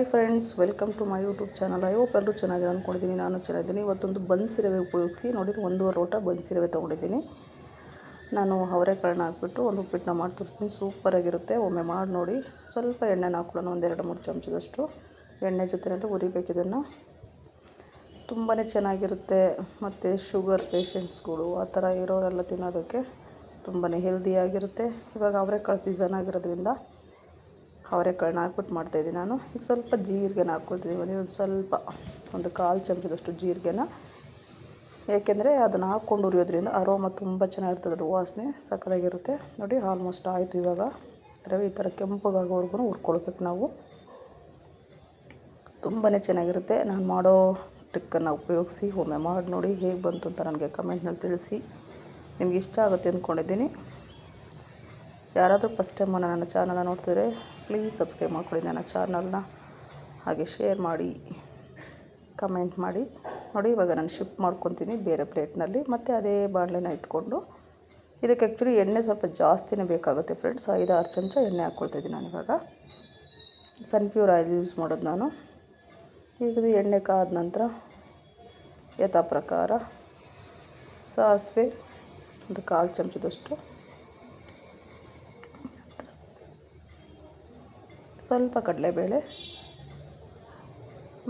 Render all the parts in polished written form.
Friends, welcome to my YouTube channel. I hope ಎಲ್ಲರೂ ಚೆನ್ನಾಗಿದೆ ಅಂದ್ಕೊಂಡಿದ್ದೀನಿ. ನಾನು ಚೆನ್ನಾಗಿದ್ದೀನಿ. ಇವತ್ತೊಂದು ಬನ್ಸಿ ರವೆ ಉಪಯೋಗಿಸಿ ನೋಡಿ 1.5 ಲೋಟ ಬನ್ಸಿ ರವೆ ತೊಗೊಂಡಿದ್ದೀನಿ. ನಾನು ಅವರೆಕಾಳನ್ನ ಹಾಕ್ಬಿಟ್ಟು ಒಂದು ಉಪ್ಪಿಟ್ಟನ್ನ ಮಾಡಿ ತೋರಿಸ್ತೀನಿ. ಸೂಪರಾಗಿರುತ್ತೆ. ಒಮ್ಮೆ ಮಾಡಿ ನೋಡಿ. ಸ್ವಲ್ಪ ಎಣ್ಣೆನ ಹಾಕೊಳ್ಳೋಣ, ಒಂದು 2-3 ಚಮಚದಷ್ಟು ಎಣ್ಣೆ ಜೊತೆಯಲ್ಲಿ ಹುರಿಬೇಕು. ಇದನ್ನು ತುಂಬಾ ಚೆನ್ನಾಗಿರುತ್ತೆ. ಮತ್ತು ಶುಗರ್ ಪೇಷಂಟ್ಸ್ಗಳು ಆ ಥರ ಇರೋರೆಲ್ಲ ತಿನ್ನೋದಕ್ಕೆ ತುಂಬಾ ಹೆಲ್ದಿಯಾಗಿರುತ್ತೆ. ಇವಾಗ ಅವರೆಕಾಳು ಸೀಸನ್ ಆಗಿರೋದ್ರಿಂದ ಅವರೆಕಾಳನ್ನ ಹಾಕ್ಬಿಟ್ಟು ಮಾಡ್ತಾಯಿದ್ದೀನಿ ನಾನು. ಈಗ ಸ್ವಲ್ಪ ಜೀರಿಗೆನ ಹಾಕ್ಕೊಳ್ತಿದ್ದೀನಿ. ಒಂದು 1/4 ಚಮಚದಷ್ಟು ಜೀರಿಗೆನ, ಏಕೆಂದರೆ ಅದನ್ನು ಹಾಕ್ಕೊಂಡು ಹುರಿಯೋದ್ರಿಂದ ಅರೋಮ ತುಂಬ ಚೆನ್ನಾಗಿರ್ತದೆ. ಅದು ವಾಸನೆ ಸಕ್ಕತ್ತಾಗಿರುತ್ತೆ. ನೋಡಿ, ಆಲ್ಮೋಸ್ಟ್ ಆಯಿತು. ಇವಾಗ ರವೆ ಈ ಥರ ಕೆಂಪಗಾಗೋವರೆಗೂ ಹುರ್ಕೊಳ್ಬೇಕು ನಾವು. ತುಂಬಾ ಚೆನ್ನಾಗಿರುತ್ತೆ. ನಾನು ಮಾಡೋ ಟ್ರಿಕ್ಕನ್ನು ಉಪಯೋಗಿಸಿ ಒಮ್ಮೆ ಮಾಡಿ ನೋಡಿ. ಹೇಗೆ ಬಂತು ಅಂತ ನನಗೆ ಕಮೆಂಟ್ನಲ್ಲಿ ತಿಳಿಸಿ. ನಿಮ್ಗೆ ಇಷ್ಟ ಆಗುತ್ತೆ ಅಂದ್ಕೊಂಡಿದ್ದೀನಿ. ಯಾರಾದರೂ ಫಸ್ಟ್ ಟೈಮ್ ನನ್ನ ಚಾನಲ್ನ ನೋಡ್ತಿದ್ರೆ ಪ್ಲೀಸ್ ಸಬ್ಸ್ಕ್ರೈಬ್ ಮಾಡ್ಕೊಳ್ಳಿ ನನ್ನ ಚಾನಲ್ನ. ಹಾಗೆ ಶೇರ್ ಮಾಡಿ, ಕಮೆಂಟ್ ಮಾಡಿ. ನೋಡಿ, ಇವಾಗ ನಾನು ಶಿಫ್ಟ್ ಮಾಡ್ಕೊತೀನಿ ಬೇರೆ ಪ್ಲೇಟ್ನಲ್ಲಿ. ಮತ್ತು ಅದೇ ಬಾಣಲೆನ ಇಟ್ಕೊಂಡು ಇದಕ್ಕೆ ಆ್ಯಕ್ಚುಲಿ ಎಣ್ಣೆ ಸ್ವಲ್ಪ ಜಾಸ್ತಿನೇ ಬೇಕಾಗುತ್ತೆ ಫ್ರೆಂಡ್ಸ್. 5-6 ಚಮಚ ಎಣ್ಣೆ ಹಾಕ್ಕೊಳ್ತಾಯಿದ್ದೀನಿ ನಾನು. ಇವಾಗ ಸನ್ಫ್ಯೂರ್ ಆಯಿಲ್ ಯೂಸ್ ಮಾಡೋದು ನಾನು. ಈಗ ಎಣ್ಣೆ ಕಾದ ನಂತರ ಯಥಾ ಪ್ರಕಾರ ಸಾಸಿವೆ ಒಂದು 1/4 ಚಮಚದಷ್ಟು, ಸ್ವಲ್ಪ ಕಡಲೆಬೇಳೆ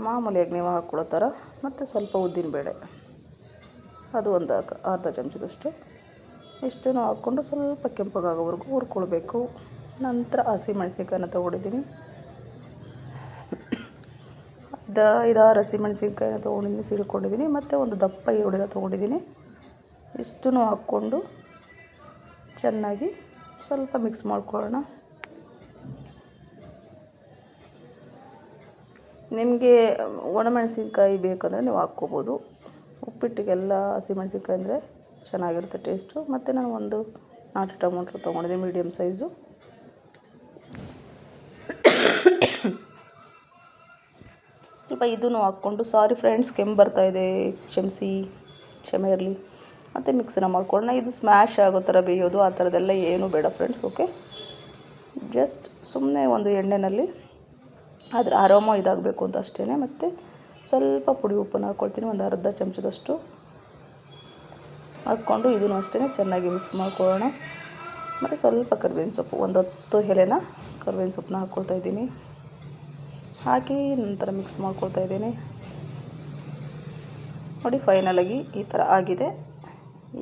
ಮಾಮೂಲಿಯಾಗಿ ನೀವು ಹಾಕ್ಕೊಳ್ಳೋ ಥರ, ಮತ್ತು ಸ್ವಲ್ಪ ಉದ್ದಿನಬೇಳೆ ಅದು ಒಂದು ಅರ್ಧ ಚಮಚದಷ್ಟು. ಇಷ್ಟನ್ನು ಹಾಕ್ಕೊಂಡು ಸ್ವಲ್ಪ ಕೆಂಪಗಾಗೋವರೆಗೂ ಹುರ್ಕೊಳ್ಬೇಕು. ನಂತರ ಹಸಿಮೆಣಸಿನ್ಕಾಯಿನ ತೊಗೊಂಡಿದ್ದೀನಿ. 5-6 ಹಸಿಮೆಣಸಿನ್ಕಾಯಿನ ತೊಗೊಂಡಿದ್ದೀನಿ, ಸಿಳ್ಕೊಂಡಿದ್ದೀನಿ. ಮತ್ತು ಒಂದು ದಪ್ಪ ಈರುಳ್ಳಿನ ತೊಗೊಂಡಿದ್ದೀನಿ. ಇಷ್ಟನ್ನು ಹಾಕ್ಕೊಂಡು ಚೆನ್ನಾಗಿ ಸ್ವಲ್ಪ ಮಿಕ್ಸ್ ಮಾಡ್ಕೊಳ್ಳೋಣ. ನಿಮಗೆ ಒಣಮೆಣಸಿನ್ಕಾಯಿ ಬೇಕಂದರೆ ನೀವು ಹಾಕ್ಕೋಬೋದು. ಉಪ್ಪಿಟ್ಟಿಗೆಲ್ಲ ಹಸಿಮೆಣಸಿನ್ಕಾಯಿ ಅಂದರೆ ಚೆನ್ನಾಗಿರುತ್ತೆ ಟೇಸ್ಟು. ಮತ್ತು ನಾನು ಒಂದು ನಾಟಿ ಟೊಮೊಟೊ ತೊಗೊಂಡಿದ್ದೆ, ಮೀಡಿಯಮ್ ಸೈಜು. ಸ್ವಲ್ಪ ಇದನ್ನು ಹಾಕ್ಕೊಂಡು, ಸಾರಿ ಫ್ರೆಂಡ್ಸ್ ಕೆಮ್ಮು ಬರ್ತಾಯಿದೆ, ಕ್ಷಮೆ ಇರಲಿ. ಮತ್ತು ಮಿಕ್ಸನ್ನ ಮಾಡ್ಕೊಳ್ಳೋಣ. ಇದು ಸ್ಮ್ಯಾಶ್ ಆಗೋ ಥರ ಬೇಯೋದು ಆ ಥರದ್ದೆಲ್ಲ ಏನೂ ಬೇಡ ಫ್ರೆಂಡ್ಸ್. ಓಕೆ, ಜಸ್ಟ್ ಸುಮ್ಮನೆ ಒಂದು ಎಣ್ಣೆಯಲ್ಲಿ ಅದರ ಅರೋಮ ಇದಾಗಬೇಕು ಅಂತ ಅಷ್ಟೇ. ಮತ್ತು ಸ್ವಲ್ಪ ಪುಡಿ ಉಪ್ಪನ್ನು ಹಾಕ್ಕೊಳ್ತೀನಿ, ಒಂದು ಅರ್ಧ ಚಮಚದಷ್ಟು ಹಾಕ್ಕೊಂಡು ಇದನ್ನು ಅಷ್ಟೇ ಚೆನ್ನಾಗಿ ಮಿಕ್ಸ್ ಮಾಡ್ಕೊಳ್ಳೋಣ. ಮತ್ತು ಸ್ವಲ್ಪ ಕರಿಬೇವಿನ ಸೊಪ್ಪು, ಒಂದು 10 ಎಲೆನ ಕರಿಬೇವಿನ ಸೊಪ್ಪನ್ನ ಹಾಕ್ಕೊಳ್ತಾಯಿದ್ದೀನಿ. ಹಾಕಿ ನಂತರ ಮಿಕ್ಸ್ ಮಾಡ್ಕೊಳ್ತಾಯಿದ್ದೀನಿ. ನೋಡಿ, ಫೈನಲಾಗಿ ಈ ಥರ ಆಗಿದೆ.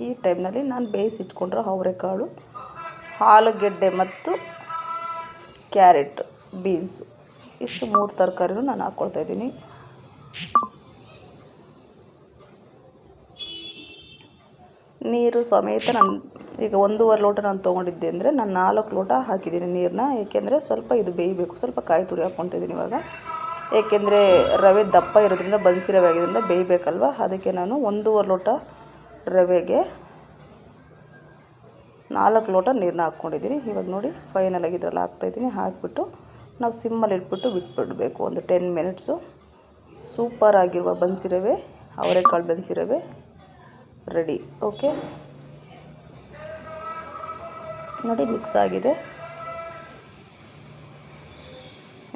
ಈ ಟೈಮ್ನಲ್ಲಿ ನಾನು ಬೇಯಿಸಿಟ್ಕೊಂಡ್ರೆ ಅವರೆಕಾಳು, ಆಲೂಗೆಡ್ಡೆ ಮತ್ತು ಕ್ಯಾರೆಟ್, ಬೀನ್ಸು, ಇಷ್ಟು 3 ತರಕಾರಿನೂ ನಾನು ಹಾಕ್ಕೊಳ್ತಾಯಿದ್ದೀನಿ. ನೀರು ಸಮೇತ ನಾನು ಈಗ 1.5 ಲೋಟ ನಾನು ತೊಗೊಂಡಿದ್ದೆ ಅಂದರೆ ನಾನು 4 ಲೋಟ ಹಾಕಿದ್ದೀನಿ ನೀರನ್ನ. ಏಕೆಂದರೆ ಸ್ವಲ್ಪ ಇದು ಬೇಯಬೇಕು. ಸ್ವಲ್ಪ ಕಾಯಿ ತುರಿ ಹಾಕ್ಕೊಳ್ತಾಯಿದ್ದೀನಿ ಇವಾಗ. ಏಕೆಂದರೆ ರವೆ ದಪ್ಪ ಇರೋದ್ರಿಂದ, ಬನ್ಸಿ ರವೆ ಆಗಿದ್ದರಿಂದ ಬೇಯಬೇಕಲ್ವ. ಅದಕ್ಕೆ ನಾನು 1.5 ಲೋಟ ರವೆಗೆ 4 ಲೋಟ ನೀರನ್ನ ಹಾಕ್ಕೊಂಡಿದ್ದೀನಿ. ಇವಾಗ ನೋಡಿ, ಫೈನಲಾಗಿ ಇದರಲ್ಲಿ ಹಾಕ್ತಾಯಿದ್ದೀನಿ. ಹಾಕಿಬಿಟ್ಟು ನಾವು ಸಿಮ್ಮಲ್ಲಿ ಇಟ್ಬಿಟ್ಟು ಬಿಟ್ಬಿಡಬೇಕು ಒಂದು 10 ಮಿನಿಟ್ಸು. ಸೂಪರ್ ಆಗಿರುವ ಬನ್ಸಿ ರವೆ, ಅವರೆಕಾಳು ಬನ್ಸಿ ರವೆ ರೆಡಿ. ಓಕೆ, ನೋಡಿ ಮಿಕ್ಸ್ ಆಗಿದೆ.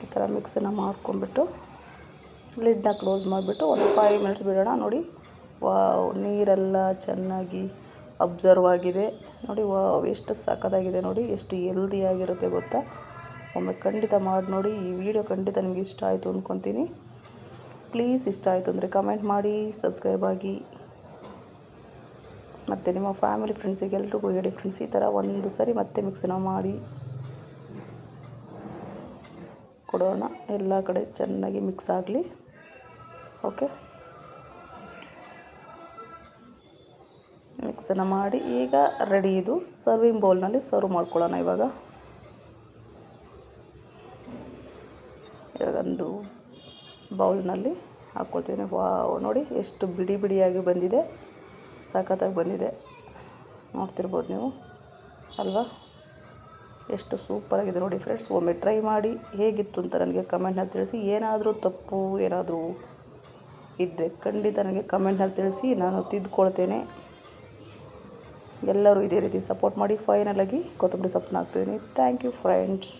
ಈ ಥರ ಮಿಕ್ಸನ್ನು ಮಾಡ್ಕೊಂಡ್ಬಿಟ್ಟು ಲಿಡ್ನ ಕ್ಲೋಸ್ ಮಾಡಿಬಿಟ್ಟು ಒಂದು 5 ಮಿನಿಟ್ಸ್ ಬಿಡೋಣ. ನೋಡಿ, ವಾವ್, ನೀರೆಲ್ಲ ಚೆನ್ನಾಗಿ ಅಬ್ಸರ್ವ್ ಆಗಿದೆ. ನೋಡಿ, ವಾವ್, ಎಷ್ಟು ಸಕ್ಕತ್ತಾಗಿದೆ. ನೋಡಿ, ಎಷ್ಟು ಹೆಲ್ದಿಯಾಗಿರುತ್ತೆ ಗೊತ್ತಾ. ಒಮ್ಮೆ ಖಂಡಿತ ಮಾಡಿ ನೋಡಿ. ಈ ವಿಡಿಯೋ ಖಂಡಿತ ನಿಮಗೆ ಇಷ್ಟ ಆಯಿತು ಅಂದ್ಕೊತೀನಿ. ಪ್ಲೀಸ್ ಇಷ್ಟ ಆಯಿತು ಅಂದರೆ ಕಮೆಂಟ್ ಮಾಡಿ, ಸಬ್ಸ್ಕ್ರೈಬ್ ಆಗಿ, ಮತ್ತು ನಿಮ್ಮ ಫ್ಯಾಮಿಲಿ ಫ್ರೆಂಡ್ಸಿಗೆ ಎಲ್ರಿಗೂ ಹೇಳಿ ಫ್ರೆಂಡ್ಸ್. ಈ ಥರ ಒಂದು ಸರಿ ಮತ್ತೆ ಮಿಕ್ಸನ್ನ ಮಾಡಿ ಕೊಡೋಣ. ಎಲ್ಲ ಕಡೆ ಚೆನ್ನಾಗಿ ಮಿಕ್ಸ್ ಆಗಲಿ. ಓಕೆ, ಮಿಕ್ಸನ್ನು ಮಾಡಿ ಈಗ ರೆಡಿ. ಇದು ಸರ್ವಿಂಗ್ ಬೌಲ್ನಲ್ಲಿ ಸರ್ವ್ ಮಾಡ್ಕೊಳ್ಳೋಣ. ಇವಾಗ ಒಂದು ಬೌಲ್ನಲ್ಲಿ ಹಾಕ್ಕೊಳ್ತೀನಿ. ವಾವ್, ನೋಡಿ ಎಷ್ಟು ಬಿಡಿ ಬಿಡಿಯಾಗಿ ಬಂದಿದೆ, ಸಖತ್ತಾಗಿ ಬಂದಿದೆ. ನೋಡ್ತಿರ್ಬೋದು ನೀವು ಅಲ್ವಾ, ಎಷ್ಟು ಸೂಪರಾಗಿದೆ ನೋಡಿ ಫ್ರೆಂಡ್ಸ್. ಒಮ್ಮೆ ಟ್ರೈ ಮಾಡಿ ಹೇಗಿತ್ತು ಅಂತ ನನಗೆ ಕಮೆಂಟ್ನಲ್ಲಿ ತಿಳಿಸಿ. ಏನಾದರೂ ತಪ್ಪು ಏನಾದರೂ ಇದ್ದರೆ ಖಂಡಿತ ನನಗೆ ಕಮೆಂಟ್ನಲ್ಲಿ ತಿಳಿಸಿ, ನಾನು ತಿದ್ದುಕೊಳ್ತೇನೆ. ಎಲ್ಲರೂ ಇದೇ ರೀತಿ ಸಪೋರ್ಟ್ ಮಾಡಿ. ಫೈನಲಾಗಿ ಕೊತ್ತಂಬರಿ ಸೊಪ್ಪನ್ನ ಹಾಕ್ತಿದ್ದೀನಿ. Thank you friends.